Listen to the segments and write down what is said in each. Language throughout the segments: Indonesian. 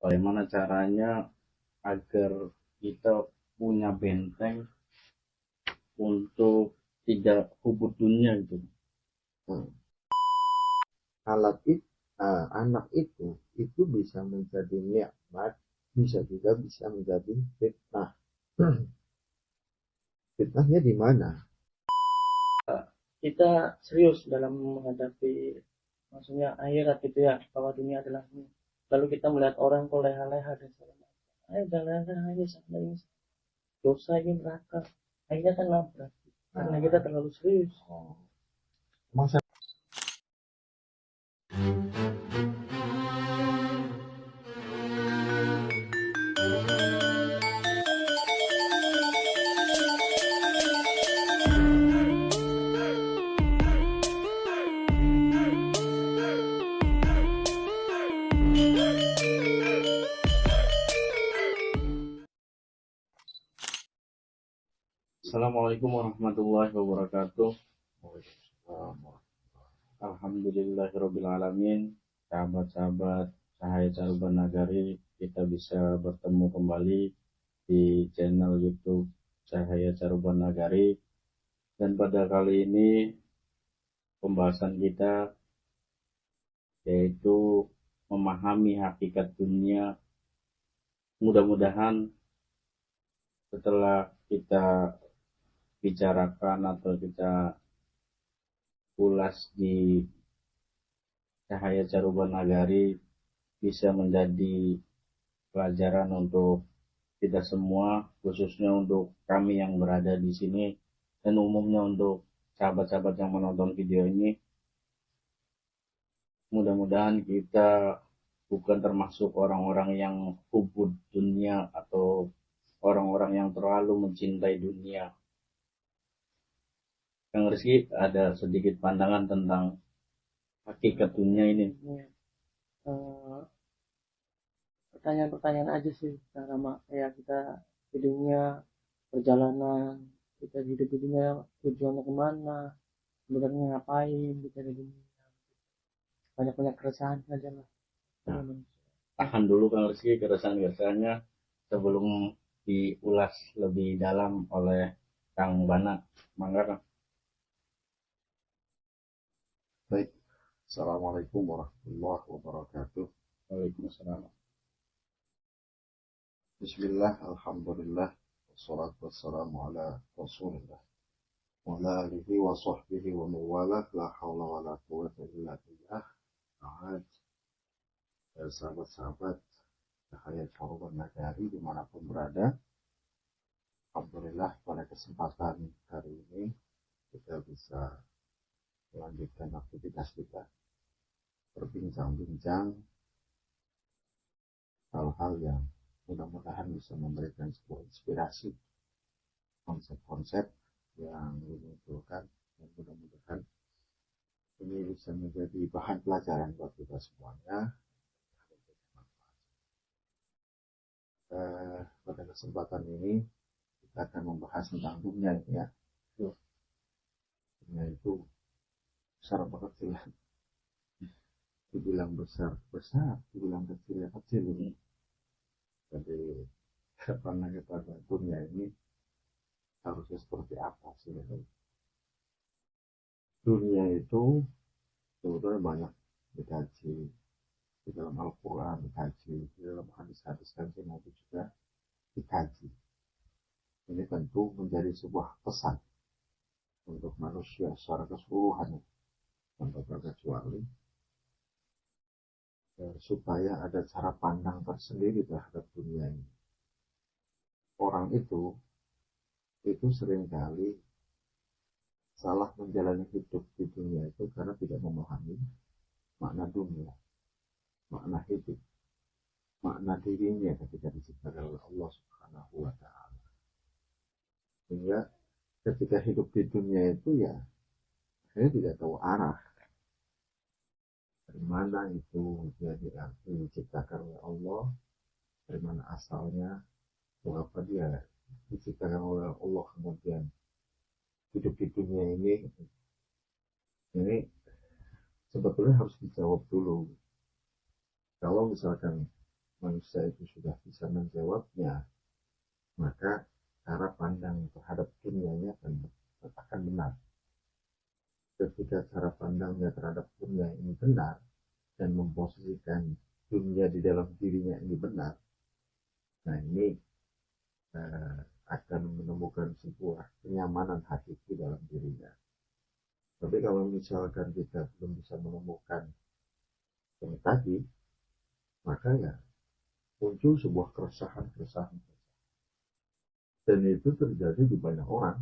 Bagaimana caranya agar kita punya benteng untuk tidak hubud dunia gitu. Nah, anak itu bisa menjadi nikmat, bisa menjadi fitnah. Fitnahnya di mana? Kita serius dalam menghadapi maksudnya akhirat gitu ya, bahwa dunia adalah ini. Lalu kita melihat orang kok leha-leha dan segala macam. Ayo jangan leha aja sama ini. Dosa ini neraka. Akhirnya kan nabrak. Karena kita terlalu serius. Oh, emang saya Assalamualaikum warahmatullahi wabarakatuh. Alhamdulillahirrabbilalamin. Sahabat-sahabat Cahaya Caruban Nagari, kita bisa bertemu kembali di channel YouTube Cahaya Caruban Nagari. Dan pada kali ini pembahasan kita yaitu memahami hakikat dunia. Mudah-mudahan setelah kita bicarakan atau kita ulas di Cahaya Caruban Nagari bisa menjadi pelajaran untuk kita semua, khususnya untuk kami yang berada di sini dan umumnya untuk sahabat-sahabat yang menonton video ini. Mudah-mudahan kita bukan termasuk orang-orang yang hubud dunia atau orang-orang yang terlalu mencintai dunia. Kang Rizky ada sedikit pandangan tentang hakikat dunia ini. Eh, Pertanyaan-pertanyaan aja sih. Sama kayak kita di dunia perjalanan. Kita hidup di dunia tujuannya kemana. Sebenarnya ngapain kita di dunia. Banyak-banyak keresahan aja lah. Nah, tahan dulu Kang Rizky keresahan-keresahannya sebelum diulas lebih dalam oleh Kang Bana. Mangga Kang. baik. Assalamualaikum warahmatullahi wabarakatuh. Waalaikumsalam. Bismillah, alhamdulillah, wassalatu wassalamu ala rasulillah wa ala alihi wa sahbihi wa mawalah, la hawla wa la quwwata illa billah. Ba'd. Sahabat-sahabat Cahaya Caruban Nagari dimanapun berada, alhamdulillah pada kesempatan hari ini kita bisa melanjutkan aktivitas kita, berbincang-bincang hal-hal yang mudah-mudahan bisa memberikan sebuah inspirasi, konsep-konsep yang dimunculkan, dan mudah-mudahan ini bisa menjadi bahan pelajaran buat kita semuanya. Pada kesempatan ini kita akan membahas tentang dunia ini ya. Dunia itu besar apa kecil? Dibilang besar besar, dibilang kecil ya kecil ini. Jadi karena kita dunia ini harusnya seperti apa sih? Dunia itu sebetulnya banyak dikaji di dalam Al-Quran, dikaji di dalam hadis-hadis kanjeng Nabi juga dikaji. Ini tentu menjadi sebuah pesan untuk manusia secara keseluruhan tanpa terkecuali, supaya ada cara pandang tersendiri terhadap dunia ini. Orang itu seringkali salah menjalani hidup di dunia itu karena tidak memahami makna dunia, makna hidup, makna dirinya ketika diciptakan oleh Allah Subhanahu wa Ta'ala. Sehingga ketika hidup di dunia itu ya saya tidak tahu arah dari mana itu dia diciptakan oleh Allah, dari mana asalnya, mengapa dia diciptakan oleh Allah kemudian hidup di dunia ini sebetulnya harus dijawab dulu. Kalau misalkan manusia itu sudah bisa menjawabnya, maka cara pandang terhadap dunianya akan benar. Ketika cara pandangnya terhadap dunia ini benar dan memposisikan dunia di dalam dirinya ini benar, nah ini akan menemukan sebuah kenyamanan hakiki dalam dirinya. Tapi kalau misalkan kita belum bisa menemukan yang tadi, maka ya muncul sebuah keresahan. Dan itu terjadi di banyak orang.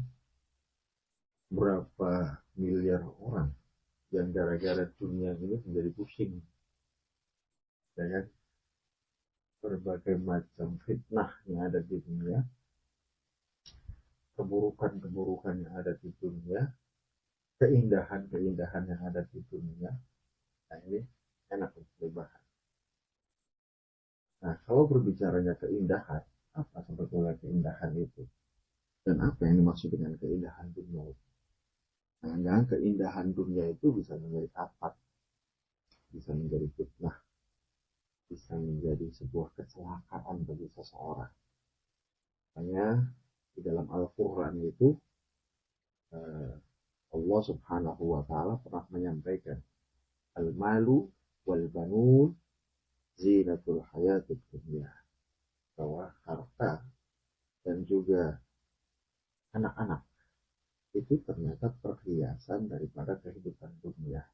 Berapa miliar orang yang gara-gara dunia ini menjadi pusing. Dan berbagai macam fitnah yang ada di dunia, keburukan-keburukan yang ada di dunia, keindahan-keindahan yang ada di dunia. Nah ini enak untuk dibahas. Nah kalau berbicaranya keindahan, apa sebetulnya keindahan itu? Dan apa yang dimaksud dengan keindahan dunia itu? Jangan keindahan dunia itu bisa menjadi afat, bisa menjadi fitnah, bisa menjadi sebuah kecelakaan bagi seseorang. Makanya di dalam Al-Quran itu Allah Subhanahu wa Ta'ala pernah menyampaikan al-malu wal banun zinatul hayatid dunya, bahwa harta dan juga anak-anak itu ternyata perhiasan daripada kehidupan dunia.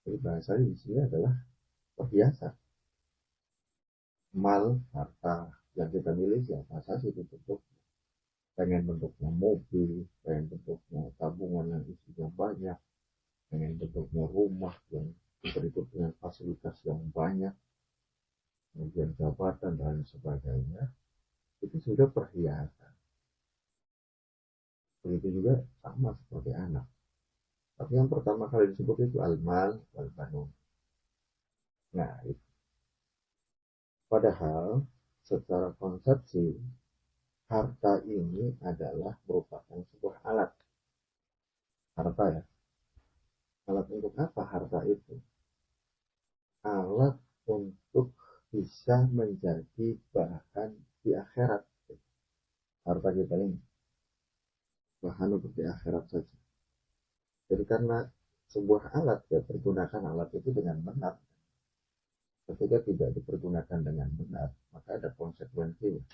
Jadi bahasanya di sini adalah perhiasan. Mal, harta yang kita miliki apa saja itu bentuk. Pengen bentuknya mobil, pengen bentuknya tabungan yang isinya banyak, pengen bentuknya rumah yang berikut dengan fasilitas yang banyak, kemudian jabatan dan sebagainya, itu sudah perhiasan. Begitu juga sama seperti anak. Tapi yang pertama kali disebut itu al-mal wal banun. Nah, itu. Padahal secara konsepsi harta ini adalah merupakan sebuah alat. Harta ya. Alat untuk apa harta itu? Alat untuk bisa menjadi bahan di akhirat. Harta kita ini bahan untuk di akhirat saja. Jadi karena sebuah alat ya, pergunakan alat itu dengan benar. Ketika tidak dipergunakan dengan benar, maka ada konsekuensinya.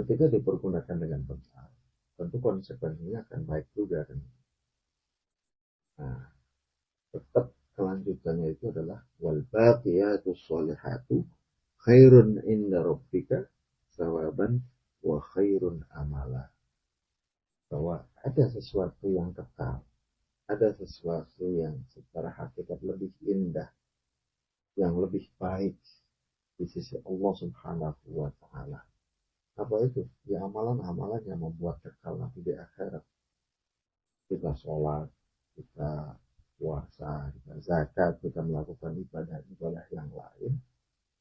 Ketika dipergunakan dengan benar, tentu konsekuensinya akan baik juga kan. Nah, tetap kelanjutannya itu adalah wal baqiyatus sholihatu khairun inda rabbika sawaban wa khairun amala. Bahwa ada sesuatu yang kekal, ada sesuatu yang secara hakikat lebih indah, yang lebih baik di sisi Allah Subhanahu wa Ta'ala. Apa itu? Ya amalan-amalan yang membuat kekal nanti di akhirat. Kita sholat, kita puasa, kita zakat, kita melakukan ibadah-ibadah yang lain,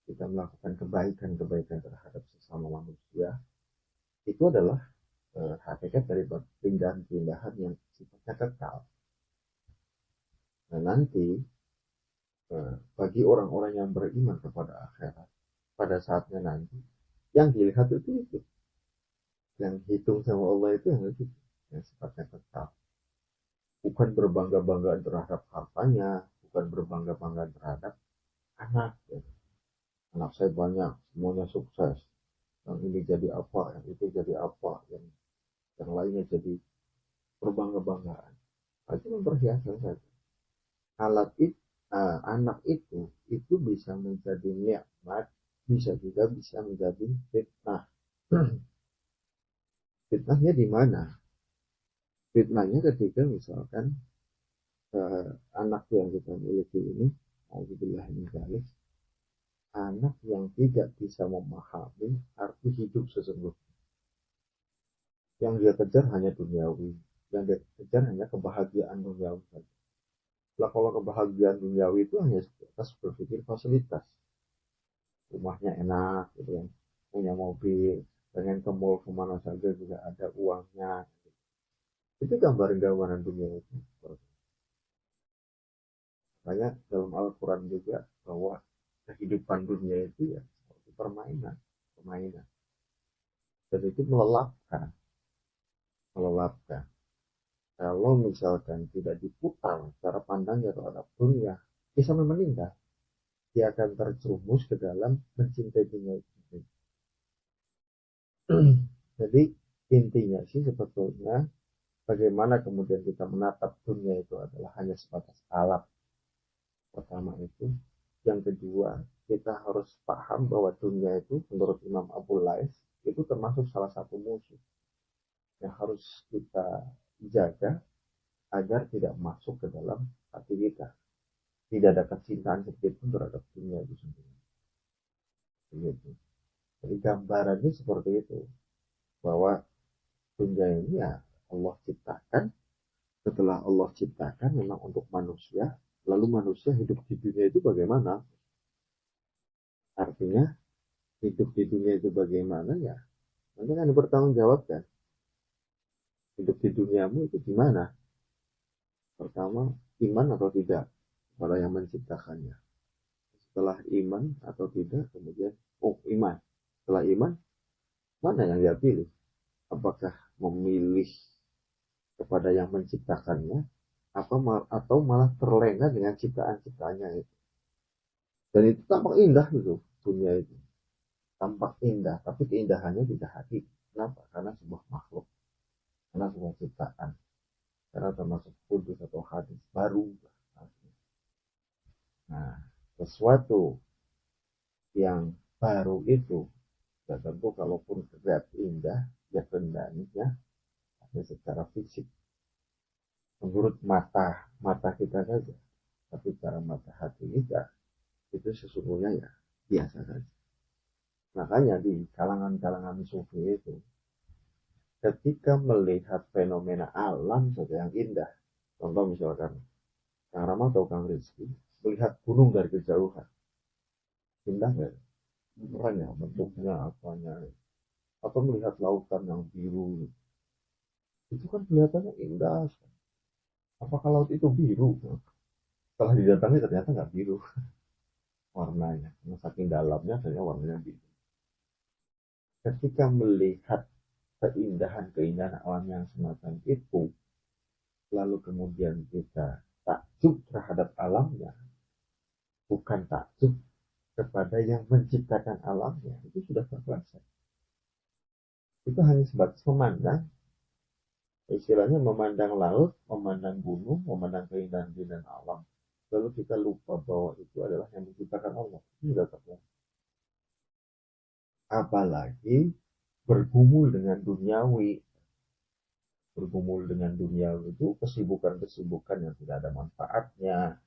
kita melakukan kebaikan-kebaikan terhadap sesama manusia, itu adalah hakikat dari pindahan-pindahan yang sifatnya kekal. Nah nanti bagi orang-orang yang beriman kepada akhirat, pada saatnya nanti, yang dilihat itu, yang hitung sama Allah itu yang sifatnya kekal. Bukan berbangga-banggaan terhadap hartanya, bukan berbangga-banggaan terhadap anak. Ya. Anak saya banyak, semuanya sukses. Yang ini jadi apa, yang itu jadi apa, yang lainnya jadi berbangga-banggaan. Itu memperhiasan saja. Anak itu bisa menjadi nikmat, bisa juga bisa menjadi fitnah. Fitnahnya di mana? Fitnahnya ketika misalkan anak yang kita miliki ini, alhamdulillah ini balik, anak yang tidak bisa memahami arti hidup sesungguhnya. Yang dia kejar hanya duniawi, yang dia kejar hanya kebahagiaan duniawi saja. Lah kalau kebahagiaan duniawi itu hanya sebatas berpikir fasilitas, rumahnya enak, gitu kan, punya mobil, pengen ke mall kemana saja juga ada uangnya. Itu gambaran-gambaran dunia itu. Makanya dalam Al-Quran juga bahwa kehidupan dunia itu ya seperti permainan, dan itu melelapkan. Kalau misalkan tidak diputar cara pandangnya terhadap dunia, dia sampai meninggal, dia akan terjerumus ke dalam mencintai dunia itu. Jadi intinya sih sebetulnya bagaimana kemudian kita menatap dunia itu adalah hanya sebatas alat. Pertama itu. Yang kedua, kita harus paham bahwa dunia itu menurut Imam Abu Lais itu termasuk salah satu musuh yang harus kita jaga agar tidak masuk ke dalam hati kita. Tidak ada kecintaan sedikit pun terhadap dunia itu sendiri. Begitu. Jadi gambarannya seperti itu, bahwa dunia ini ya Allah ciptakan. Setelah Allah ciptakan memang untuk manusia, lalu manusia hidup di dunia itu bagaimana? Artinya hidup di dunia itu bagaimana ya? Nanti kan dipertanggungjawabkan. Hidup di duniamu itu gimana? Pertama, iman atau tidak kepada yang menciptakannya. Setelah iman atau tidak, kemudian iman. Setelah iman, mana yang dia pilih? Apakah memilih kepada yang menciptakannya, atau malah terlena dengan ciptaan-ciptaannya itu? Dan itu tampak indah itu, dunia itu. Tampak indah, tapi keindahannya tidak hakiki. Kenapa? Karena sebuah makhluk, karena sebuah ciptaan, karena termasuk kudus atau hadis baru. Nah, sesuatu yang baru itu, ya tentu kalaupun terlihat indah, ya kendalinya hanya secara fisik. Menurut mata kita saja, tapi cara mata hati kita itu sesungguhnya ya biasa saja. Makanya di kalangan-kalangan sufi itu, ketika melihat fenomena alam saja yang indah, contoh misalkan Kang Rama atau Kang Rizky melihat gunung dari kejauhan, indah nggak? Keren ya bentuknya, apanya, atau melihat lautan yang biru, itu kan kelihatannya indah. Apakah laut itu biru? Setelah didatangi ternyata nggak biru warnanya, karena saking dalamnya ternyata warnanya biru. Ketika melihat keindahan alam yang semacam itu, lalu kemudian kita takjub terhadap alamnya, bukan takjub kepada yang menciptakan alamnya, itu sudah terkuasa. Itu hanya sebatas memandang, istilahnya memandang laut, memandang gunung, memandang keindahan-keindahan alam, lalu kita lupa bahwa itu adalah yang diciptakan Allah. Itu sudah terkuasa. Apalagi bergumul dengan duniawi. Bergumul dengan duniawi itu kesibukan-kesibukan yang tidak ada manfaatnya,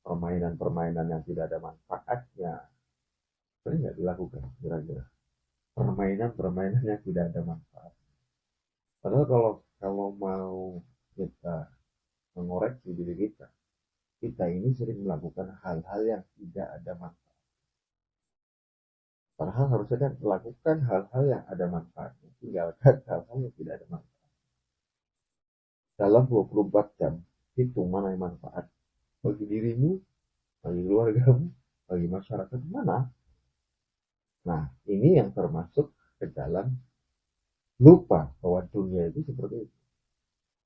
permainan-permainan yang tidak ada manfaatnya. Sering nggak dilakukan kira-kira? Permainan-permainan yang tidak ada manfaat. Padahal kalau mau kita mengoreksi diri kita ini sering melakukan hal-hal yang tidak ada manfaat. Padahal harusnya kan melakukan hal-hal yang ada manfaatnya, tinggalkan hal-hal yang tidak ada manfaat. Dalam 24 jam, hitung mana yang manfaat bagi dirimu, bagi keluargamu, bagi masyarakat, mana? Nah, ini yang termasuk ke dalam lupa bahwa dunia itu seperti itu.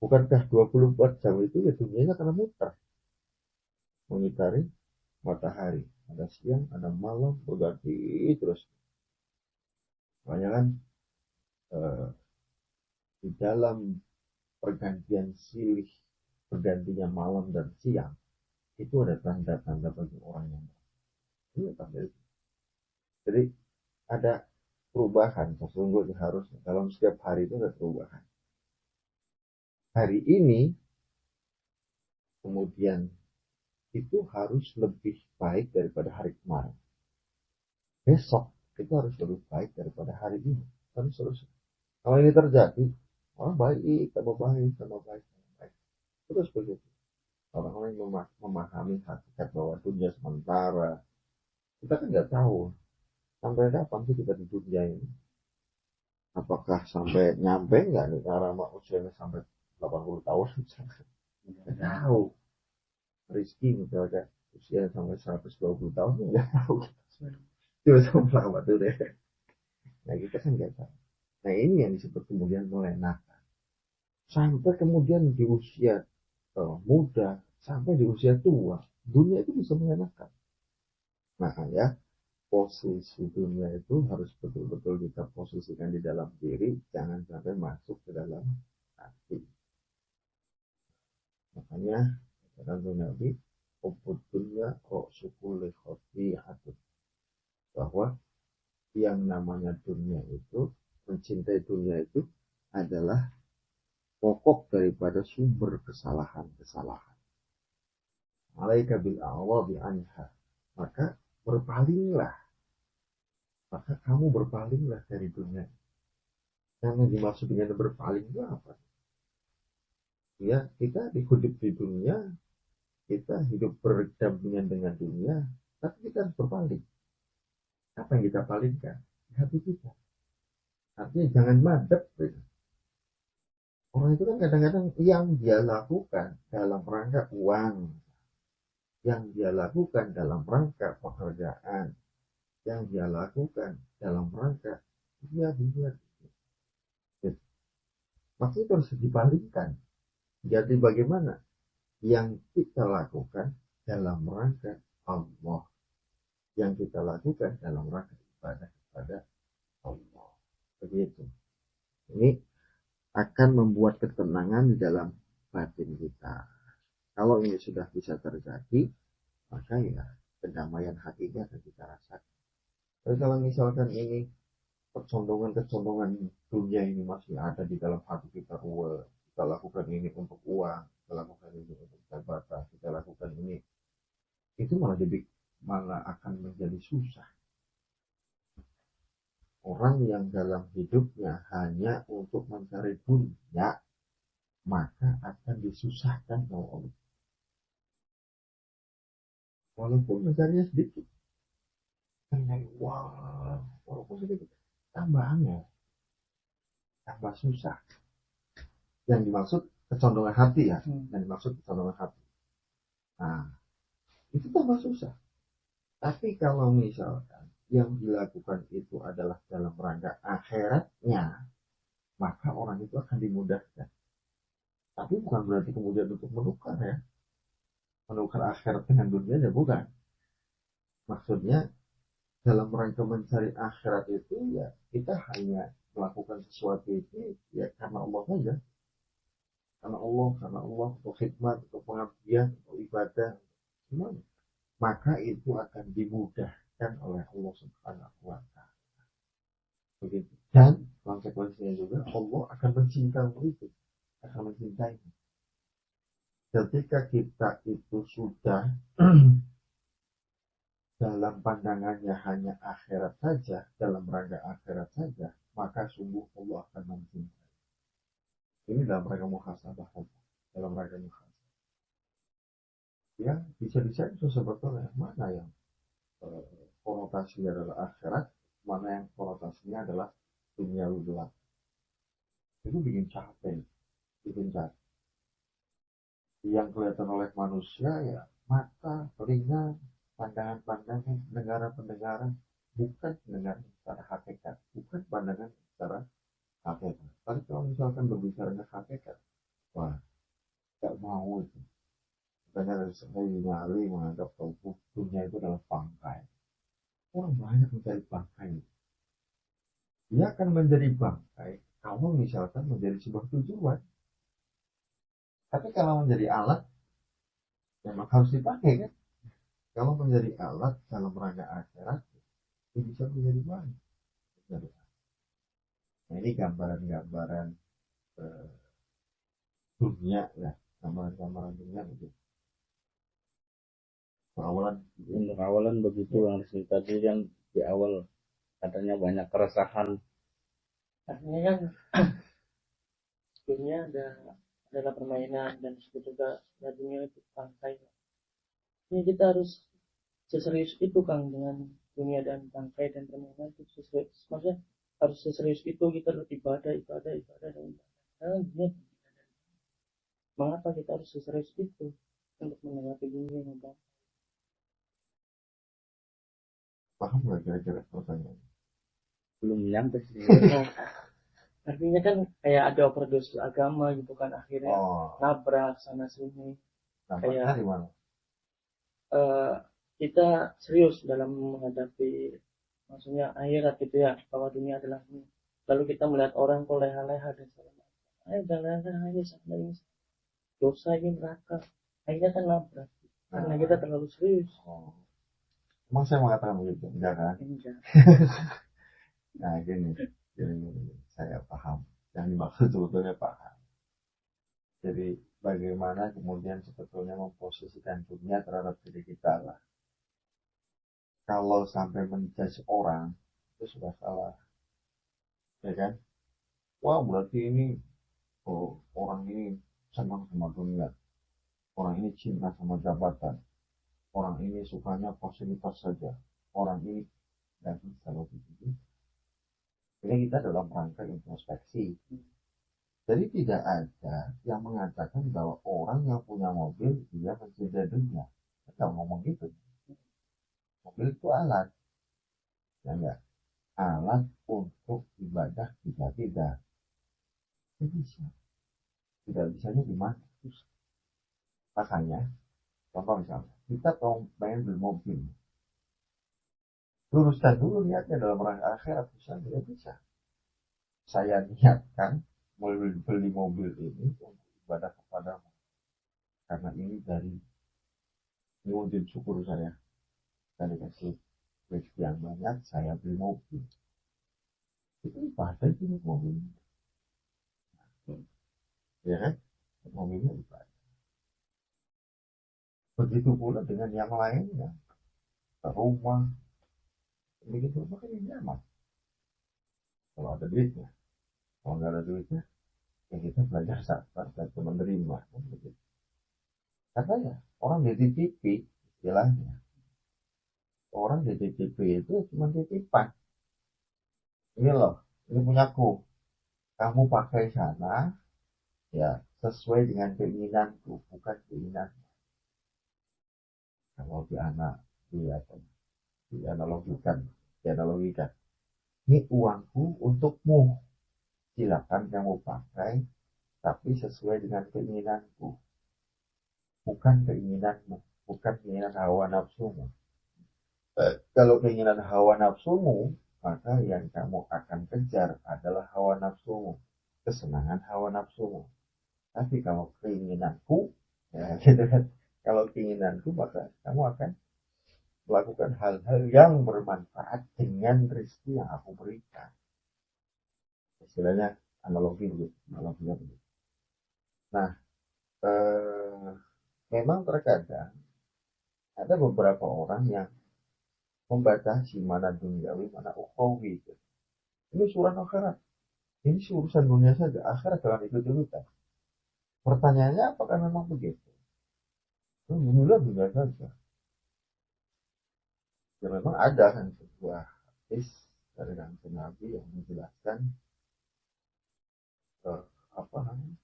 Bukankah 24 jam itu ya dunianya akan muter, mengitari matahari. Ada siang, ada malam, berganti terus. Makanya kan di dalam pergantian silih, bergantinya malam dan siang, itu ada tanda-tanda bagi orang yang ini tanda itu. Jadi ada perubahan sesungguhnya harusnya dalam setiap hari itu ada perubahan. Hari ini kemudian itu harus lebih baik daripada hari kemarin. Besok itu harus lebih baik daripada hari ini. Terus. Kalau ini terjadi, orang baik, tambah baik, tambah baik, tambah baik. Terus begitu. Orang-orang yang memahami hakikat bahwa dunia sementara. Kita kan nggak tahu sampai kapan sih kita di dunia ini. Apakah sampai nyampe nggak nih cara usianya sampai 80 tahun? Nggak tahu. Rizki misalnya usia sampai 120 tahun nggak tahu. Coba sama lama tuh deh. Nah kita kan nggak tahu. Nah ini yang disebut kemudian melenakan. Sampai kemudian di usia muda, sampai di usia tua, dunia itu bisa melenakan. Nah ya, posisi dunia itu harus betul-betul kita posisikan di dalam diri, jangan sampai masuk ke dalam hati. Makanya kata Nabi, "Hubbud dunya ra'sukul khati'atun." Bahwa yang namanya dunia itu, mencintai dunia itu adalah pokok daripada sumber kesalahan-kesalahan. Alaika bil a'wadi anha. Maka berpalinglah. Maka kamu berpalinglah dari dunia. Yang dimaksud dengan berpaling itu apa? Ya, kita hidup di dunia, kita hidup berdampingan dengan dunia, tapi kita harus berpaling. Apa yang kita palingkan? Hati kita. Artinya jangan madep. Orang itu kan kadang-kadang yang dia lakukan dalam rangka uang, yang dia lakukan dalam rangka pekerjaan, yang dia lakukan dalam rangka dunia. Maksudnya itu harus dibalikan. Jadi bagaimana? Yang kita lakukan dalam rangka Allah. Yang kita lakukan dalam rangka ibadah kepada Allah. Begitu. Ini akan membuat ketenangan di dalam batin kita. Kalau ini sudah bisa terjadi, maka ya kedamaian hakiki akan kita rasakan. Tapi kalau misalkan ini kecondongan-kecondongan dunia ini masih ada di dalam hati kita, kita lakukan ini untuk uang, kita lakukan ini untuk jabatan, kita lakukan ini, itu malah akan menjadi susah. Orang yang dalam hidupnya hanya untuk mencari dunia, maka akan disusahkan oleh Allah. Walaupun mencarinya sedikit, walaupun sedikit, tambah angel, tambah susah. Yang dimaksud kecondongan hati ya, yang dimaksud kecondongan hati. Nah, itu tambah susah. Tapi kalau misalkan yang dilakukan itu adalah dalam rangka akhiratnya, maka orang itu akan dimudahkan. Tapi bukan berarti kemudian untuk menukar ya. Menukar akhirat dengan dunianya, bukan. Maksudnya dalam rangka mencari akhirat itu ya kita hanya melakukan sesuatu itu ya karena Allah saja. Karena Allah untuk khidmat, untuk pengabdian, untuk ibadah, semuanya. Maka itu akan dimudahkan oleh Allah Subhanahu wa Ta'ala. Begitu. Dan konsekuensinya juga Allah akan mencintaimu itu, akan mencintaimu. Ketika kita itu sudah dalam pandangannya hanya akhirat saja, dalam rangka akhirat saja, maka sungguh Allah akan mencintai. Ini dalam rangka muhasabah, dalam rangka muhasabah. Ya, bisa itu sebetulnya mana yang konotasinya adalah akhirat, mana yang konotasinya adalah dunia belaka. Itu bikin capek, bikin capek. Yang kelihatan oleh manusia ya mata, telinga, pandangan-pandangan, pendengaran-pendengaran, bukan pendengaran secara hakikat, bukan pandangan secara hakikat. Tapi kalau misalkan berbicara hakikat, wah, gak mau itu. Makanya dari nyali menganggap bahwa dunia itu adalah bangkai. Orang banyak mencari bangkai. Dia akan menjadi bangkai kalau misalkan menjadi sebuah tujuan. Tapi kalau menjadi alat, memang harus dipakai kan. Kalau menjadi alat dalam rangka akhirat, itu bisa menjadi banyak. Nah ini gambaran-gambaran dunia ya, gambaran-gambaran dunia begitu. Awalan begitu yang tadi yang di awal katanya banyak keresahan. Artinya kan dunia adalah permainan dan itu juga dunia itu bangkai. Ini kita harus seserius itu Kang dengan dunia dan bangkai dan permainan itu seserius. Maksudnya harus seserius itu kita ibadah dan ibadah. Karena dunia mengapa kita harus seserius itu untuk menghadapi dunia yang bangkai? Paham nggak kira-kira pertanyaan? Belum nyampe sih. Nah, artinya kan kayak ada overdose agama gitu kan, akhirnya Oh, nabrak sana sini. nampaknya Kayak di mana? eh, kita serius dalam menghadapi maksudnya akhirat gitu ya, bahwa dunia adalah ini. Lalu kita melihat orang kok leha-leha dan segala macam. Ayo jangan leha aja sana ini. Dosa ini neraka. Akhirnya kan nabrak. Karena kita Nah, terlalu serius. oh. Emang saya mengatakan begitu? Enggak kan? Enggak. Nah, gini, saya paham. Yang dimaksud sebetulnya paham. Jadi, bagaimana kemudian sebetulnya memposisikan dunia terhadap diri kita lah. Kalau sampai menjudge orang, itu sudah salah. Ya kan? Wah, berarti ini, oh, orang ini senang sama dunia. Orang ini cinta sama jabatan. Orang ini sukanya fasilitas saja. Orang ini nggak bisa begitu. Ini kita dalam rangka introspeksi. Jadi tidak ada yang mengatakan bahwa orang yang punya mobil dia mencintai dunia. Kita ngomong gitu. Mobil itu alat, ya enggak? Alat untuk ibadah kita tidak. Tidak bisa. Tidak bisanya di mana? Makanya, contoh misalnya, kita pengen beli mobil. Luruskan dulu niatnya dalam rangka akhirat, bisa tidak bisa. Saya niatkan beli mobil ini untuk ibadah kepadamu. Karena ini wujud syukur saya. Saya dikasih rezeki yang banyak, saya beli mobil. Itu ibadah itu mobilnya. Ya kan? Mobilnya ibadah. Begitu pula dengan yang lainnya. Rumah. Begitu pula kan nyaman. Kalau ada duitnya. Kalau nggak ada duitnya, ya kita belajar sabar dan menerima. Karena ya, orang dititipi, istilahnya. Orang dititipi itu cuma titipan. Ini loh, ini punyaku. Kamu pakai sana, ya sesuai dengan keinginanku, bukan keinginan. Kalau dianalogikan, dianalogikan. Ini uangku untukmu. Silakan kamu pakai, tapi sesuai dengan keinginanku, bukan keinginanmu, bukan keinginan hawa nafsumu. Kalau keinginan hawa nafsumu, maka yang kamu akan kejar adalah hawa nafsumu, kesenangan hawa nafsumu. Tapi kalau keinginanku, ya gitu kan. Kalau keinginanku, maka kamu akan melakukan hal-hal yang bermanfaat dengan rezeki yang aku berikan. Istilahnya analogi begitu, analoginya begitu. Nah, memang terkadang ada beberapa orang yang membatasi mana duniawi, mana ukhrawi. Gitu. Ini surat akhirat. Ini urusan dunia saja. Akhirat jangan ikut-ikutan. Pertanyaannya apakah memang begitu? Alhamdulillah dunia saja. Ya memang ada kan sebuah hadis dari Nabi yang menjelaskan apa namanya,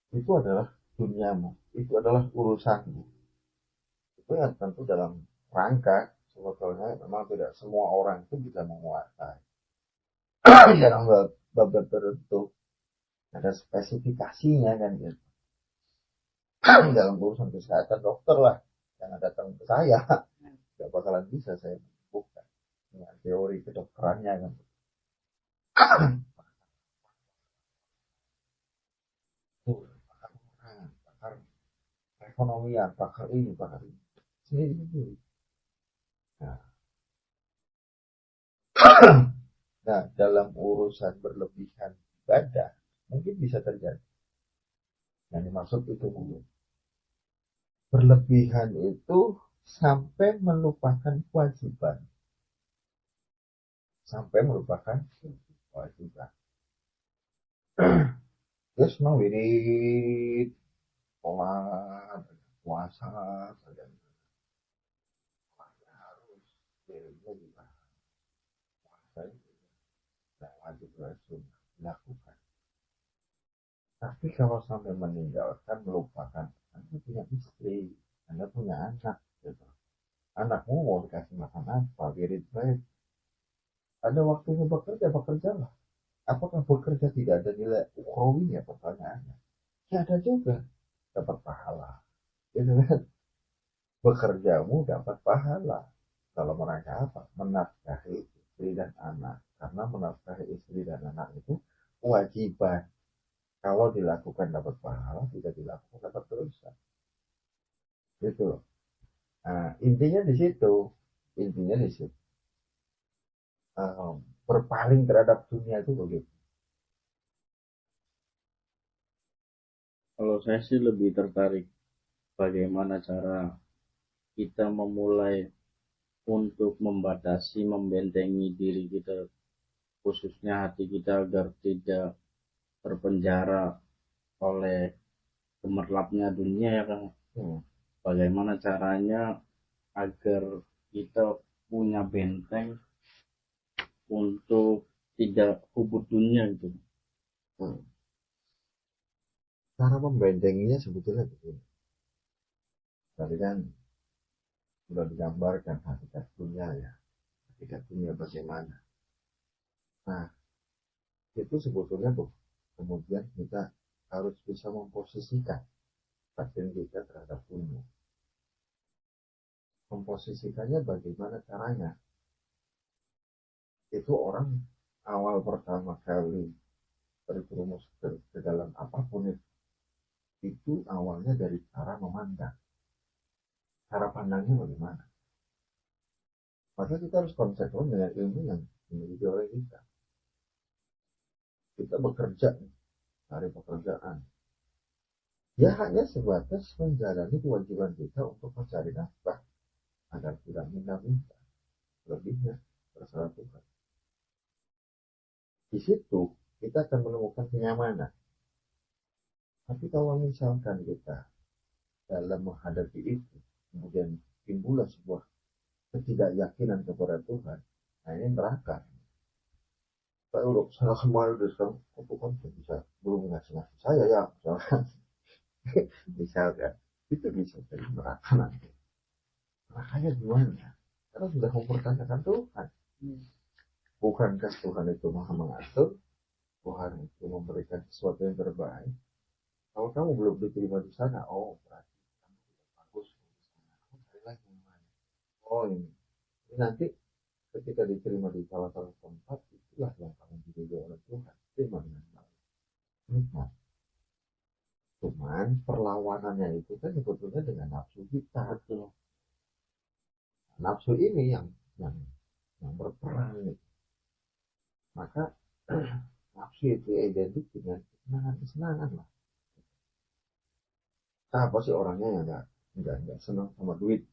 itu adalah duniamu, itu adalah urusanmu. Itu yang tentu dalam rangka sebetulnya memang tidak semua orang itu bisa menguasai. Dalam bab tertentu ada spesifikasinya kan gitu. Dalam urusan kesehatan dokter lah, jangan datang ke saya, nggak bakalan bisa saya buka dengan teori kedokterannya kan. Tuh, pakar perekonomian, pakar ini, pakar ini. Sendiri. Nah, nah, dalam urusan berlebihan ibadah, mungkin bisa terjadi. Yang dimaksud itu mungkin. Berlebihan itu sampai melupakan kewajiban. Sampai melupakan kewajiban. Dia senang wirid, sholat, puasa, dan harus wiridnya juga puasa itu tidak wajib langsung dilakukan. Tapi kalau sampai meninggalkan, melupakan, Anda punya istri, Anda punya anak, gitu. Anakmu mau dikasih makan apa, biarin baik. Ada waktunya bekerja, bekerjalah. Apakah bekerja tidak ada nilai ukhrawinya, pertanyaannya? Ya ada juga, dapat pahala. Gitu kan? Bekerjamu dapat pahala. Kalau mereka apa? Menafkahi istri dan anak. Karena menafkahi istri dan anak itu kewajiban. Kalau dilakukan dapat pahala, tidak dilakukan dapat dosa. Gitu loh. Nah, intinya di situ. Intinya di situ. Berpaling terhadap dunia itu begitu. Kalau saya sih lebih tertarik bagaimana cara kita memulai untuk membatasi, membentengi diri kita, khususnya hati kita agar tidak terpenjara oleh gemerlapnya dunia ya kan. Bagaimana caranya agar kita punya benteng untuk tidak hubur dunia gitu. Cara membentenginya sebetulnya begini. Tadi kan sudah digambarkan hakikat dunia ya. Hakikat dunia bagaimana. Nah, itu sebetulnya tuh. Kemudian kita harus bisa memposisikan batin kita terhadap dunia. Memposisikannya bagaimana caranya? Itu orang awal pertama kali terjerumus ke dalam apapun itu awalnya dari cara memandang. Cara pandangnya bagaimana? Maka kita harus konsekuen dengan ilmu yang dimiliki oleh kita. Kita bekerja, cari pekerjaan. Ya hanya sebatas menjalani kewajiban kita untuk mencari nafkah agar tidak minta-minta. Lebihnya terserah Tuhan. Di situ kita akan menemukan kenyamanan. Tapi kalau misalkan kita dalam menghadapi itu, kemudian timbullah sebuah ketidakyakinan kepada Tuhan, nah ini neraka. Saya udah sana kemarin udah sekarang, Tuhan bisa belum ngasih saya ya, misalkan itu bisa jadi neraka nanti. Nerakanya gimana? Karena sudah mempertanyakan Tuhan. Bukankah Tuhan itu maha mengatur? Tuhan itu memberikan sesuatu yang terbaik. Kalau kamu belum diterima di sana, oh berarti kamu tidak bagus di sana. Kamu cari lagi yang lain. Oh ini nanti ketika diterima di salah satu tempat, itulah yang kamu diridhoi oleh Tuhan. Terima dengan baik. Nikmat. Cuman perlawanannya itu kan sebetulnya dengan nafsu kita. Betul. Nafsu ini yang berperan. Maka nafsu itu identik dengan kesenangan lah. Apa sih orangnya yang nggak senang sama duit?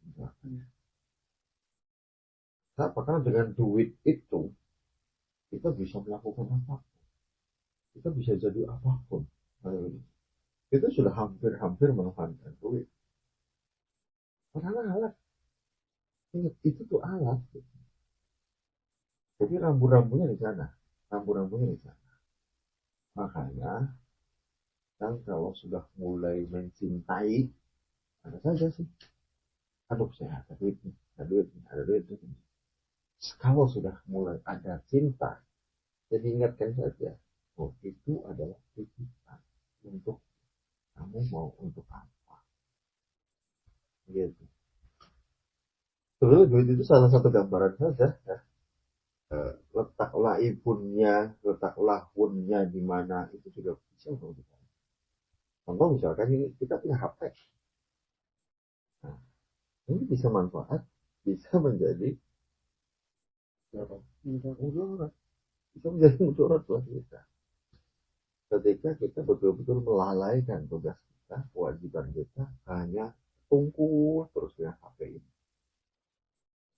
Kenapa? Karena dengan duit itu kita bisa melakukan apapun, kita bisa jadi apapun. Itu sudah hampir menuhankan duit. Karena alat, itu tuh alat. Jadi rambu-rambunya di sana, rambu-rambunya di sana. Makanya kan kalau sudah mulai mencintai, ada saja sih. Aduh saya ada duit nih, ada duit nih, ada duit nih. Kalau sudah mulai ada cinta, jadi ingatkan saja, oh itu adalah titipan untuk kamu mau untuk apa, gitu. Sebenarnya duit itu salah satu gambaran saja. Ya. Letaklah ibunnya, letaklah hunnya di mana itu sudah bisa untuk kita. Contoh misalkan ini kita punya HP, nah, ini bisa manfaat, bisa menjadi mudarat, bisa menjadi mudarat buat kita. Ketika kita betul-betul melalaikan tugas kita, kewajiban kita hanya tunggu terus dengan HP ini.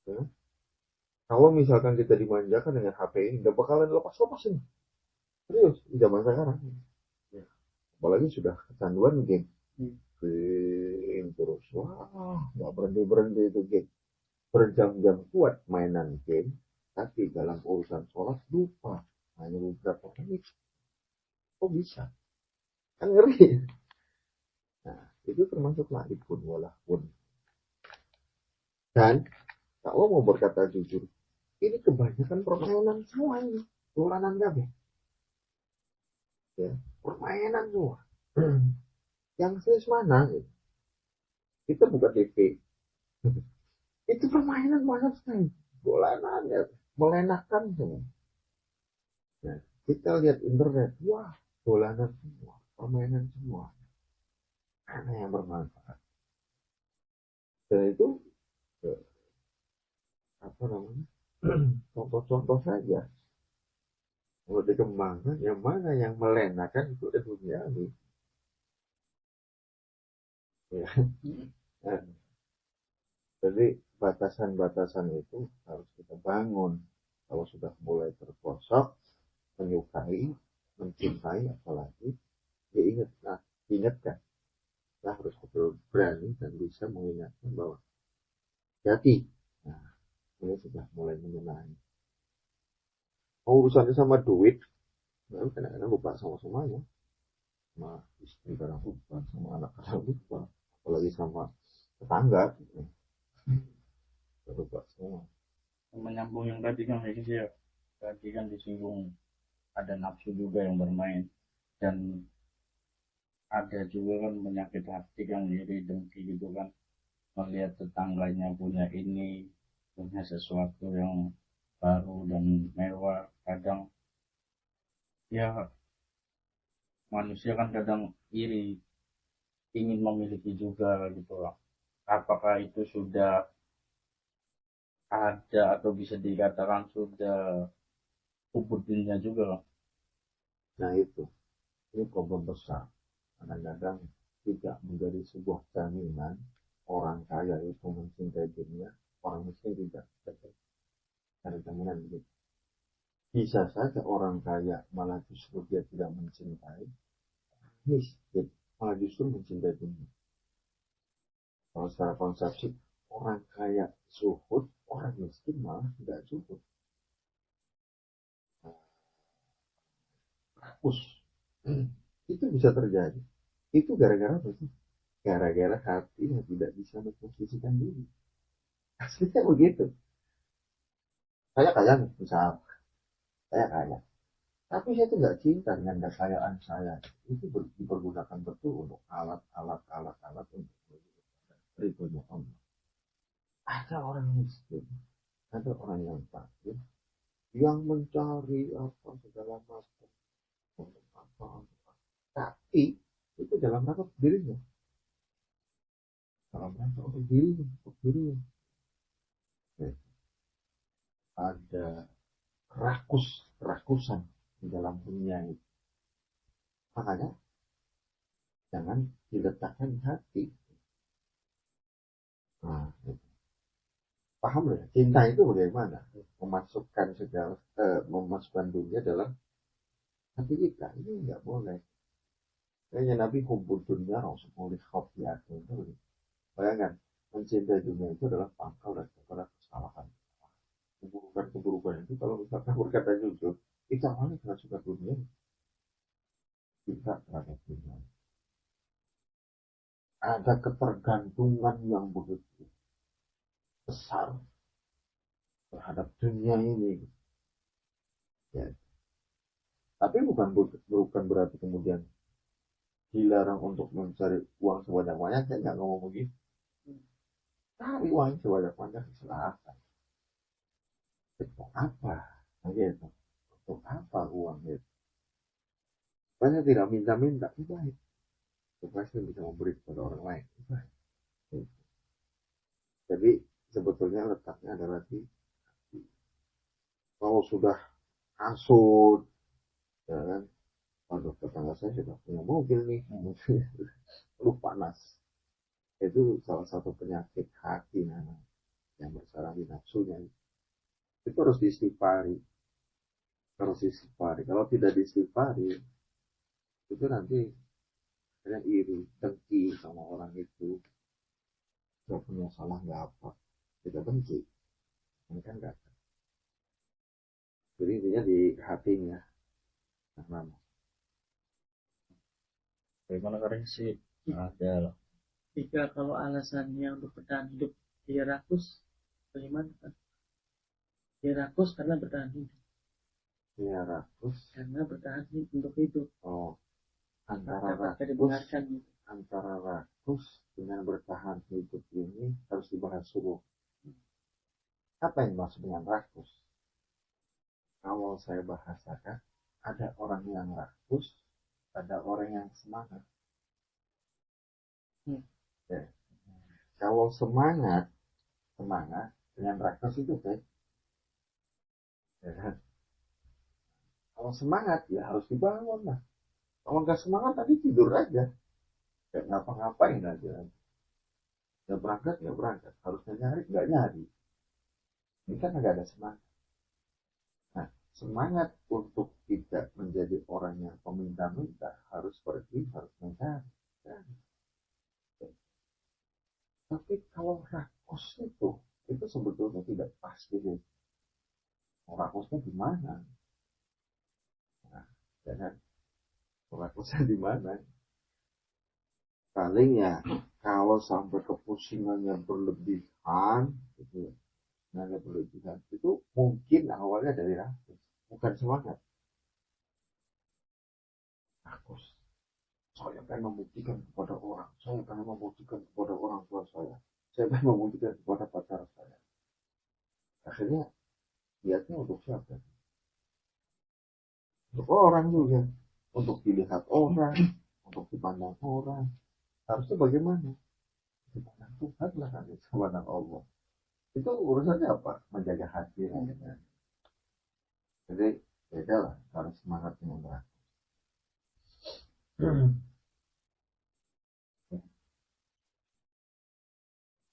Ya. Kalau misalkan kita dimanjakan dengan HP ini, gak bakalan lepas-lepas ini. Serius, di zaman sekarang. Ya. Apalagi sudah kecanduan game. Game terus. Wah, gak berhenti-berhenti itu game. Berjam-jam kuat mainan game, tapi dalam urusan sholat lupa. Hanya beberapa menit. Kok bisa? Kan ngeri. Nah, itu termasuk laibun walahun. Dan kalau mau berkata jujur, ini kebanyakan permainan semua ini, dolanan kabeh. Ya, permainan semua. Yang serius mana? Gitu. Kita buka DP. Itu permainan banyak sekali. Dolanan ya, melenakan semua. Nah, kita lihat internet, wah, dolanan semua, permainan semua. Mana yang bermanfaat? Dan itu apa namanya? Contoh-contoh saja. Kalau dikembangkan, yang mana yang melenakan itu duniawi. Ya. Nah, jadi batasan-batasan itu harus kita bangun. Kalau sudah mulai terpojok, menyukai, mencintai, apalagi, ya ingatkan. Kita harus berani dan bisa mengingatkan bahwa jadi, nah, ini sudah mulai menyenangi. Mau urusannya sama duit, nah, kadang-kadang lupa sama semuanya. Sama istri kadang lupa, sama anak kadang lupa, apalagi sama tetangga. Lupa semua. Menyambung yang tadi kan kayak gitu ya. Tadi kan disinggung ada nafsu juga yang bermain, dan ada juga kan penyakit hati kan, iri dengki gitu kan, melihat tetangganya punya ini, punya sesuatu yang baru dan mewah. Kadang ya manusia kan kadang iri, ingin memiliki juga gitu loh. Apakah itu sudah ada atau bisa dikatakan sudah ubudnya juga loh. Nah itu, ini problem besar. Kadang-kadang tidak menjadi sebuah jaminan orang kaya itu mencintai dunia, orang miskin tidak. Ada jaminan begitu. Bisa saja orang kaya malah justru dia tidak mencintai, miskin malah justru mencintai dunia. Kalau secara konsepsi, orang kaya zuhud, orang miskin malah tidak zuhud. Rakus. Itu bisa terjadi. Itu gara-gara apa sih? Gara-gara hati yang tidak bisa memposisikan diri. Aslinya begitu. Saya kaya nih, misal. Saya kaya. Tapi saya tuh nggak cinta dengan kekayaan saya. Itu dipergunakan betul untuk alat-alat untuk ridhonya Allah. Ada orang miskin, ada orang yang fakir, yang mencari apa segala macam untuk apa, tapi itu dalam rangka dirinya, dalam rangka untuk dirinya. Nah, ada rakusan di dalam dunia ini. Makanya jangan diletakkan di hati. Nah, paham ya? Cinta itu bagaimana? Memasukkan dunia dalam hati kita. Ini nggak boleh. Kayaknya Nabi hubbud dunia rasulullah khafiyatun. Bayangkan, mencintai dunia itu adalah pangkal daripada kesalahan. Keburukan itu kalau misalkan berkata jujur, kita awalnya karena suka dunia, kita terhadap dunia. Ada ketergantungan yang begitu besar terhadap dunia ini. Ya. Tapi bukan berarti kemudian dilarang untuk mencari uang sebanyak-banyak. Saya nggak ngomong begitu. Cari uang sebanyak-banyak silahkan. Untuk apa? Gitu. Untuk apa uang itu? Banyak tidak minta-minta, itu baik. Supaya saya bisa memberi kepada orang lain. Itu baik. Gitu. Jadi sebetulnya letaknya adalah di kalau sudah kasut, ya kan? Waduh, tetangga saya sudah punya mobil nih, lu panas. Itu salah satu penyakit hati yang bersarang di nafsunya. Itu harus diistighfari. Kalau tidak diistighfari, itu nanti kalian iri, dengki sama orang itu. Gak punya salah nggak apa, kita benci. Ini kan gak. Jadi intinya di hatinya. Nah, Bagaimana karya sih ada loh. Jika kalau alasannya untuk bertahan hidup dia rakus, bagaimana kan? Dia rakus karena bertahan hidup. Dia rakus. Karena bertahan untuk hidup. Oh, antara Apakah rakus, dibenarkan gitu? antara rakus dengan bertahan hidup ini harus dibahas dulu. Apa yang dimaksud dengan rakus? Kalau saya bahasakan, ada orang yang rakus, ada orang yang semangat. Ya. Kalau semangat dengan rakus itu kan, ya kan? Kalau semangat ya harus dibangun lah. Kalau nggak semangat tadi tidur aja, kayak ngapa-ngapain aja. Nggak berangkat, harusnya nyari nggak nyari. Ini kan nggak ada semangat. Nah, semangat untuk tidak menjadi orang yang peminta-minta harus pergi, harus mencari. Kan? Tapi kalau rakus itu sebetulnya tidak pas gitu. Rakusnya di mana? Nah, ya kan? Rakusnya di mana? Paling ya kalau sampai kepusingannya berlebihan, gitu ya. Nggak berlebihan. Itu mungkin awalnya dari rakus, bukan semangat. Rakus. Saya pengen membuktikan kepada orang. Saya pengen membuktikan kepada orang tua saya. Saya pengen membuktikan kepada pacar saya. Akhirnya niatnya untuk siapa? Untuk orang juga. Untuk dilihat orang. Untuk dipandang orang. Harusnya bagaimana? Dipandang Tuhan lah kan. Dipandang Allah. Itu urusannya apa? Menjaga hati. Kan? Jadi beda lah. Harus semangat dengan rakus.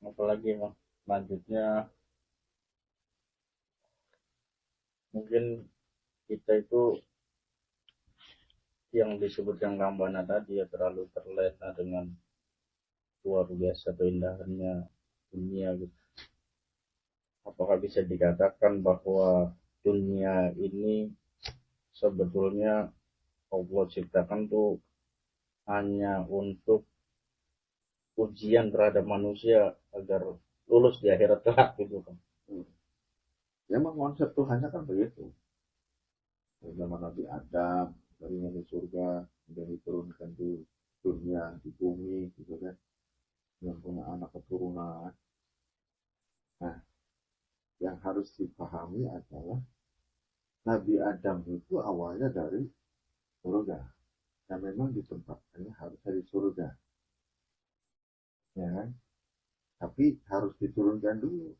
Apalagi Mas, selanjutnya mungkin kita itu yang disebutkan Kambana tadi ya terlalu terlena dengan luar biasa keindahannya dunia gitu. Apakah bisa dikatakan bahwa dunia ini sebetulnya Allah ciptakan tuh hanya untuk ujian terhadap manusia agar lulus di akhirat kelak gitu kan? Memang konsep Tuhannya kan begitu. Zaman Nabi Adam darinya di surga dan diturunkan di dunia di bumi gitu kan, yang punya anak keturunan. Nah, yang harus dipahami adalah Nabi Adam itu awalnya dari surga, dan memang ditempatkannya harusnya di surga, ya kan? Tapi harus diturunkan dulu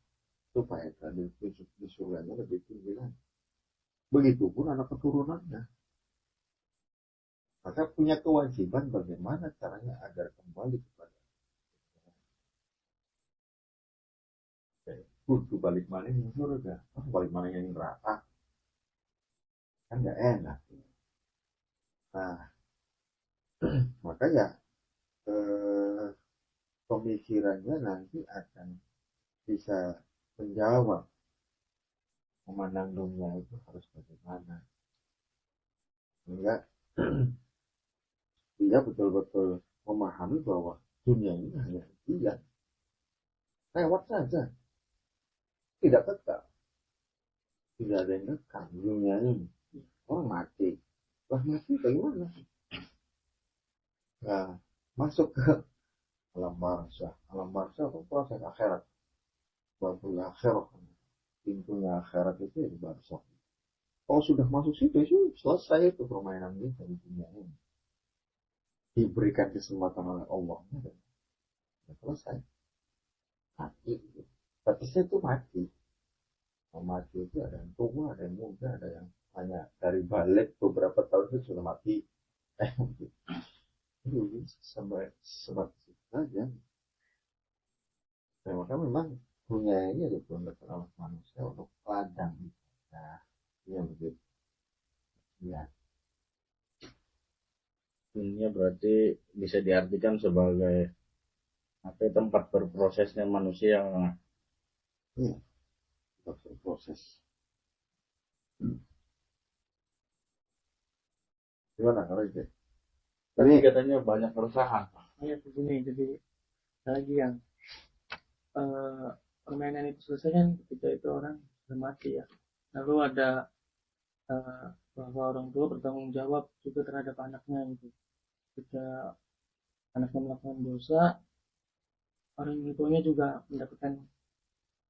supaya tadi di surganya lebih tinggi lagi. Begitupun anak keturunannya. Maka punya kewajiban bagaimana caranya agar kembali kepada kudu balik mana yang surga, balik mana yang neraka, kan nggak enak. Nah, maka ya pemikirannya nanti akan bisa menjawab memandang dunia itu harus bagaimana, sehingga dia betul-betul memahami bahwa dunia ini hanya impian, lewat saja, tidak kekal, tidak ada yang kekal dunia ini. Orang mati, lah mati bagaimana? Nah, masuk ke alam barzah. Alam barzah itu proses akhirat, babul akhirat, pintunya akhirat itu di barzah. Kalau sudah masuk situ itu selesai itu permainan kita di dunia ini. Diberikan kesempatan oleh Allah, dan selesai. Mati. Batasnya itu mati. Mati itu ada yang tua, ada yang muda, ada yang hanya dari balik beberapa tahun itu sudah mati. Itu sampai sebatas saja. Nah, maka memang dunia ini diperuntukkan oleh manusia untuk ladang ibadah. Yang begitu. Ya. Dunia berarti bisa diartikan sebagai apa tempat berprosesnya manusia. Iya. Proses. Gimana kalau itu? Tadi katanya banyak keresahan. Iya begini, jadi lagi yang permainan itu selesai kan ketika itu orang sudah mati ya. Lalu ada bahwa orang tua bertanggung jawab juga terhadap anaknya gitu. Ketika anaknya melakukan dosa, orang tuanya juga mendapatkan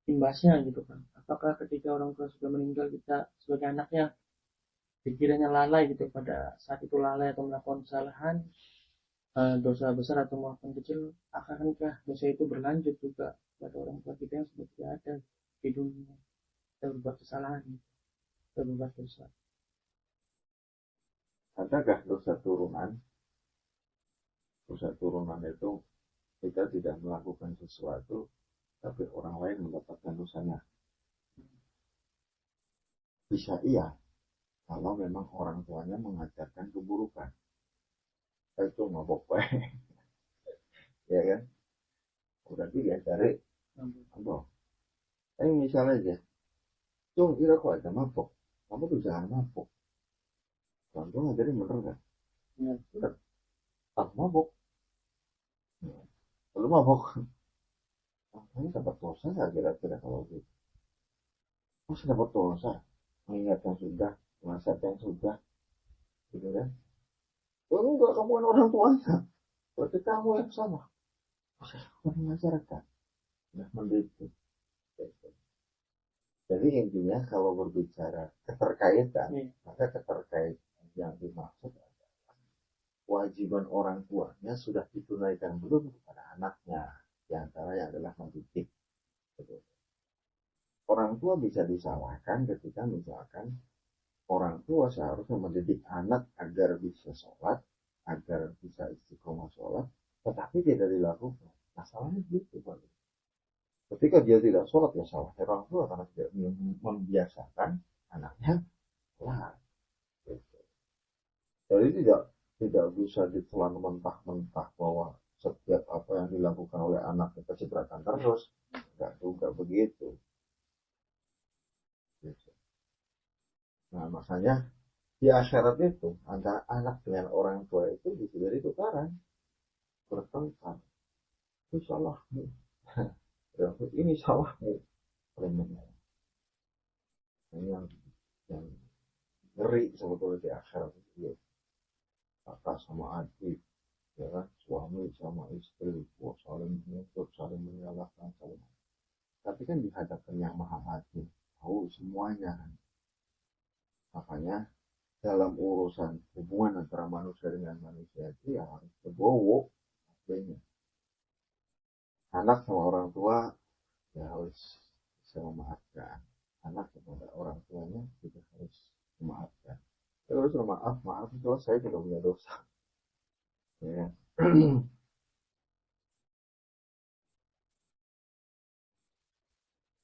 imbasnya gitu kan. Apakah ketika orang tua sudah meninggal kita sebagai anaknya pikirannya lalai gitu pada saat itu lalai atau melakukan kesalahan, dosa besar atau maupun kecil, akankah dosa itu berlanjut juga pada orang tua kita yang sudah tidak ada di dunia, kita berbuat kesalahan, kita berbuat dosa. Adakah dosa turunan? Dosa turunan itu kita tidak melakukan sesuatu, tapi orang lain mendapatkan dosanya. Bisa iya, kalau memang orang tuanya mengajarkan keburukan. Itu mabok baik, ya kan? Berarti dia cari mabok. Tapi misalnya aja, Cung, kira kok ada mabok. Kamu tuh jangan mabok. Orang tua ngajarin bener kan? Ya. Bener. Tak mabok. Lalu mabok. Ini dapat dosa nggak kira-kira kalau gitu? Masih dapat dosa. Mengingat yang sudah, nasihat yang sudah, gitu kan? Oh enggak, kamu kan orang tuanya. Berarti kamu yang salah. Orang masyarakat. Nah, mendidik. Jadi intinya kalau berbicara keterkaitan, maka keterkaitan yang dimaksud adalah kewajiban orang tuanya sudah ditunaikan belum kepada anaknya. Di antaranya adalah mendidik. Orang tua bisa disalahkan ketika misalkan orang tua seharusnya mendidik anak agar bisa sholat, agar bisa istiqomah sholat, tetapi tidak dilakukan. Masalahnya gitu, Pak. Ketika dia tidak sholat, ya salah orang tua karena tidak membiasakan anaknya sholat. Gitu. Jadi tidak bisa ditelan mentah-mentah bahwa setiap apa yang dilakukan oleh anak kita citrakan terus. Enggak juga begitu. Gitu. Nah, makanya di akhirat itu antara anak dengan orang tua itu bisa jadi tukaran, bertengkar. Itu salahmu. Ini salahmu. Ini yang ngeri sebetulnya di akhirat itu. Kakak sama adik, ya kan? Suami sama istri, saling menuntut, saling menyalahkan, saling. Tapi kan dihadapkan yang maha adil, tahu semuanya kan. Makanya dalam urusan hubungan antara manusia dengan manusia itu ya harus legowo. Anak sama orang tua ya harus bisa memaafkan. Anak kepada orang tuanya juga harus memaafkan. Terus maaf, maaf itu saya tidak punya dosa. Ya.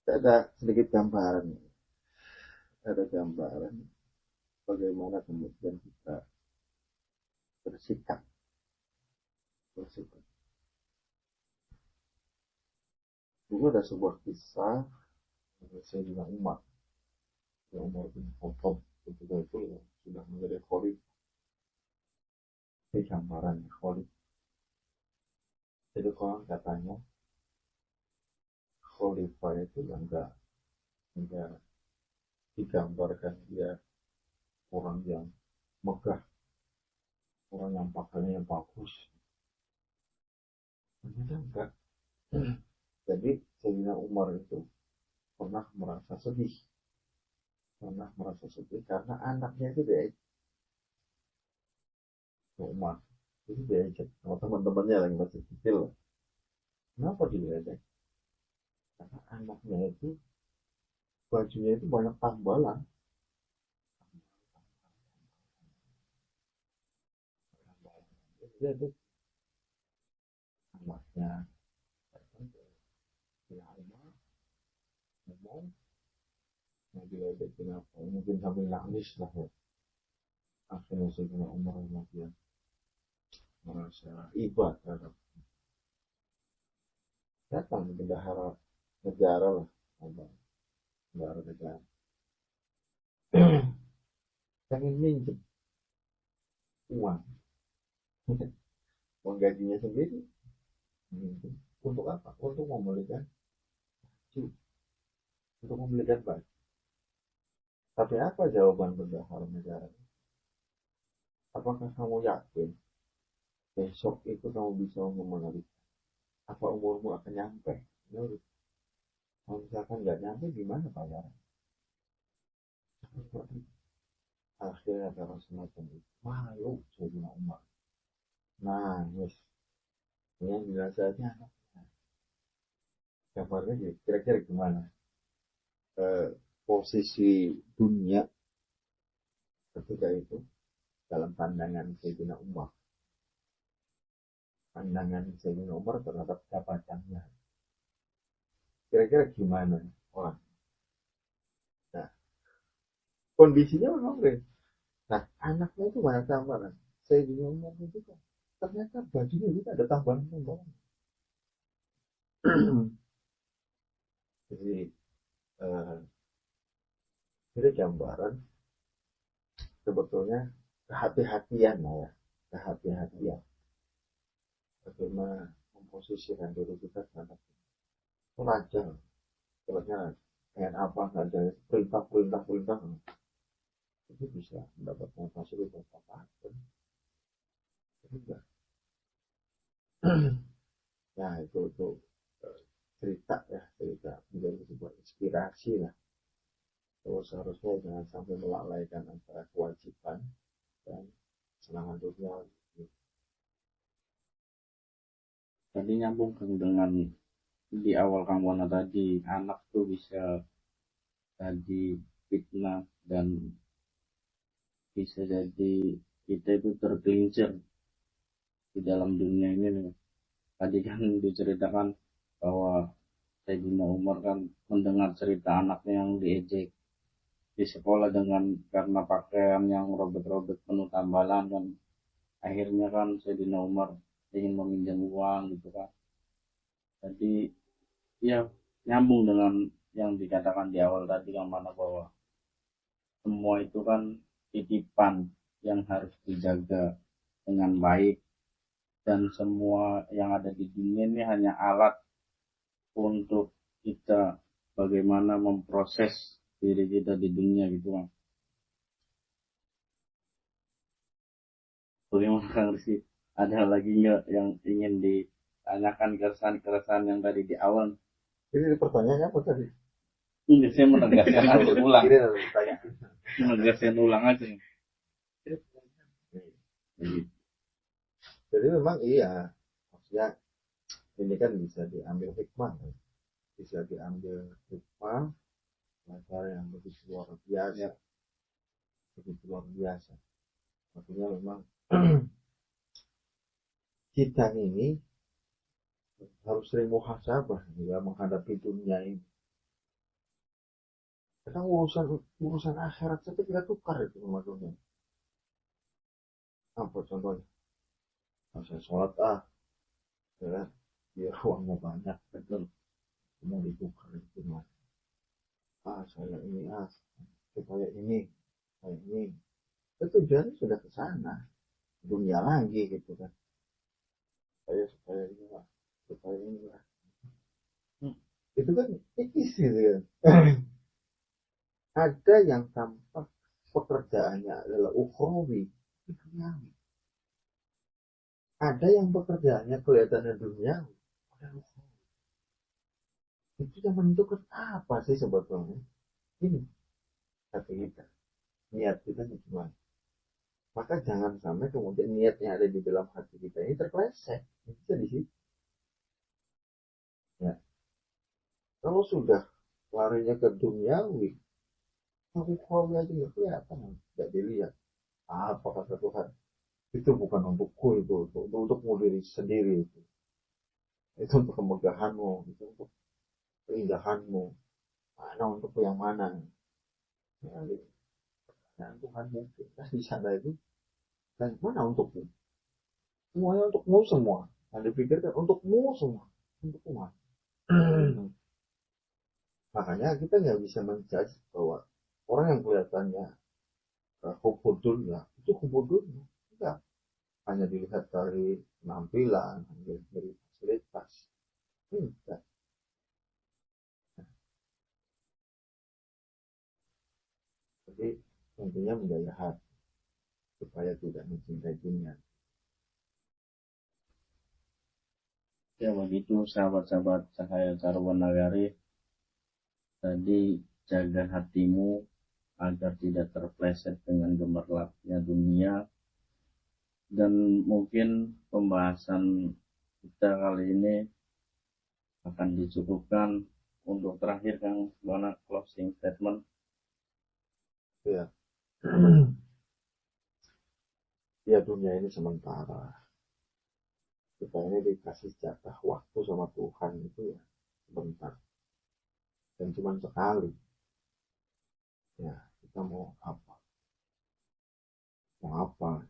Ada sedikit gambaran, ada gambaran bagaimana kemudian kita bersikap, bersikap. Dulu ada sebuah kisah Sayyidina Umar, Umar bin Khattab ketika itu ya, sudah menjadi khalifah. Ini gambaran khalifah. Jadi kalau katanya khalifah itu yang enggak digambarkan dia orang yang megah, orang yang pakaiannya bagus. Ternyata enggak. Jadi Sayyidina Umar itu pernah merasa sedih karena anaknya itu dia Umar itu diajak sama teman-temannya lagi masih kecil. Kenapa diajak? Karena anaknya itu bajunya itu banyak tambalan. Jadi anaknya ngomong mau diledekin apa mungkin sambil nangis lah ya. Akhirnya Sayyidina Umar kemudian merasa iba terhadap datang bendahara negara lah, bendahara negara pengen minjem uang uang gajinya sendiri minjem. Untuk apa? Untuk membelikan maju untuk membelikan baju. Tapi apa jawaban bendahara negara? Apakah kamu yakin besok itu kamu bisa memenuhi? Apa umurmu akan nyampe? Menurut, kalau misalkan nggak nyampe, gimana bayar? Akhirnya ada semacam itu. Wah, yuk, saya bilang Umar. Nangis. Yang dirasanya anaknya. Gambarnya kira-kira gimana? Posisi dunia ketika itu dalam pandangan Sayyidina Umar. Pandangan Sayyidina Umar terhadap jabatannya. Kira-kira gimana orang? Nah, kondisinya memang berbeda. Nah, anaknya itu banyak tambahan. Sayyidina Umar itu kan ternyata bajunya itu ada tambahan-tambahan. Jadi, ini gambaran sebetulnya kehati-hatian lah ya, kehati-hatian. Bagaimana memposisikan diri kita terhadap pelajar, pelajar dengan apa saja perintah itu bisa mendapatkan fasilitas apa-apa. Juga. Nah itu cerita menjadi sebuah inspirasi lah. Terus seharusnya jangan sampai melalaikan antara kewajiban dan kesenangan dunia. Tadi nyambung dengan di awal kamu tadi, anak tuh bisa jadi fitnah dan bisa jadi kita itu tergelincir di dalam dunia ini nih. Tadi kan diceritakan bahwa Sayyidina Umar kan mendengar cerita anaknya yang diejek di sekolah karena pakaian yang robek-robek penuh tambalan, dan akhirnya kan Sayyidina Umar ingin meminjam uang gitu kan. Jadi ya nyambung dengan yang dikatakan di awal tadi yang mana bahwa semua itu kan titipan yang harus dijaga dengan baik, dan semua yang ada di dunia ini hanya alat untuk kita bagaimana memproses diri kita di dunia gitu kan. Bagaimana Kang Rizky? Ada lagi nggak yang ingin ditanyakan keresahan-keresahan yang tadi di awal? Jadi pertanyaannya apa tadi? Ini saya menegaskan aja ulang. Menegaskan ulang aja. Jadi memang iya, maksudnya ini kan bisa diambil hikmah, bisa diambil hikmah, pelajaran yang begitu luar biasa, begitu luar biasa. Maksudnya memang kita ini harus sering muhasabah ya menghadapi dunia ini. Karena urusan akhirat saja kita tukar itu sama dunia. Apa contohnya? Saya sholat ya, biar uangnya banyak, betul. Mau ditukar itu mas. Saya ini supaya ini, itu tujuannya sudah ke sana, dunia lagi gitu kan. Supaya ini lah, supaya ini lah. Itu kan tipis gitu kan. Ada yang tampak pekerjaannya adalah ukhrawi, duniawi. Ada yang pekerjaannya kelihatannya duniawi, padahal ukhrawi. Itu yang menentukan apa sih sebetulnya? Ini kata kita, niat kita gimana? Maka jangan sampai kemudian niat yang ada di dalam hati kita ini terpeleset. Bisa di situ. Ya. Kalau sudah larinya ke duniawi, ukhrawi aja nggak kelihatan, nggak dilihat. Apa kata Tuhan? Itu bukan untukku, itu untukmu diri sendiri, itu untuk kemegahanmu, itu untuk keindahanmu. Mana untukku yang mana? Nah, Tuhan mungkin di sana itu, dan mana untukmu? Semuanya untukmu semua. Yang dipikirkan untukmu semua, untuk umat. Makanya kita nggak bisa menjudge bahwa orang yang kelihatannya hubudul ya itu hubudul, enggak. Hanya dilihat dari penampilan, dari fasilitas. Enggak. Jadi tentunya menjaga hati supaya tidak mencintai dunia. Ya begitu sahabat-sahabat Cahaya Caruban Nagari, tadi jaga hatimu agar tidak terpleset dengan gemerlapnya dunia. Dan mungkin pembahasan kita kali ini akan dicukupkan. Untuk terakhir Kang, mana closing statement? Ya, ya dunia ini sementara. Kita ini dikasih jatah waktu sama Tuhan itu ya sebentar. Dan cuma sekali. Ya, kita mau apa? Mau apa?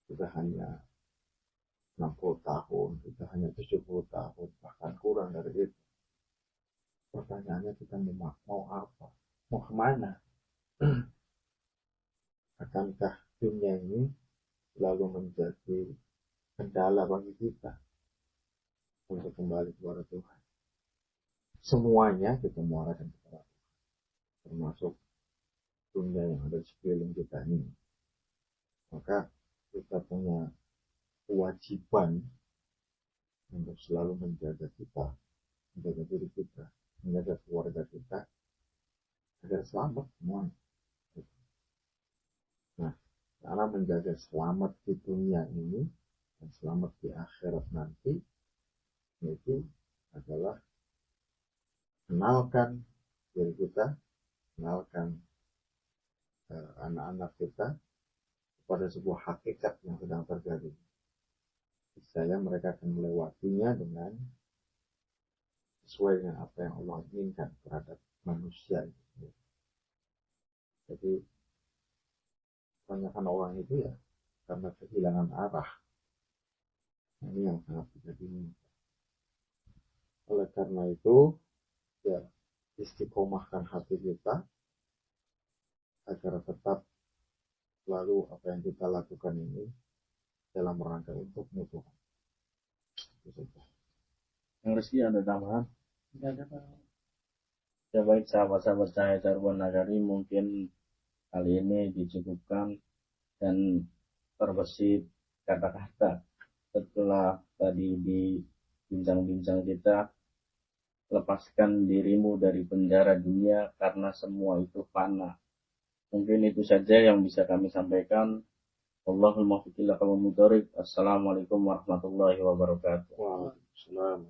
Kita hanya 60 tahun, kita hanya 70 tahun, bahkan kurang dari itu. Pertanyaannya kita mau apa? Mau kemana? Akankah dunia ini selalu menjadi kendala bagi kita untuk kembali kepada Tuhan? Semuanya kita muarakan kepada Tuhan, termasuk dunia yang ada di sekeliling kita ini. Maka kita punya kewajiban untuk selalu menjaga kita, menjaga diri kita, menjaga keluarga kita, agar selamat semuanya. Nah, cara menjaga selamat di dunia ini dan selamat di akhirat nanti, yaitu adalah kenalkan diri kita, kenalkan anak-anak kita kepada sebuah hakikat yang sedang terjadi. Saya mereka akan melewatinya dengan sesuai dengan apa yang Allah inginkan terhadap manusia itu. Jadi kebanyakan orang itu ya karena kehilangan arah. Ini yang sangat kita bingung. Oleh karena itu ya istiqomahkan hati kita agar tetap selalu apa yang kita lakukan ini dalam rangka untuk Tuhan. Yang Rizky ada tambahan? Tidak ada Pak. Ya baik sahabat-sahabat Cahaya Caruban Nagari, mungkin kali ini dicukupkan dan terbesit kata-kata setelah tadi di bincang-bincang kita, lepaskan dirimu dari penjara dunia karena semua itu fana. Mungkin itu saja yang bisa kami sampaikan. Allahumma muwaffiq ila aqwamit thoriq. Assalamualaikum warahmatullahi wabarakatuh. Waalaikumsalam.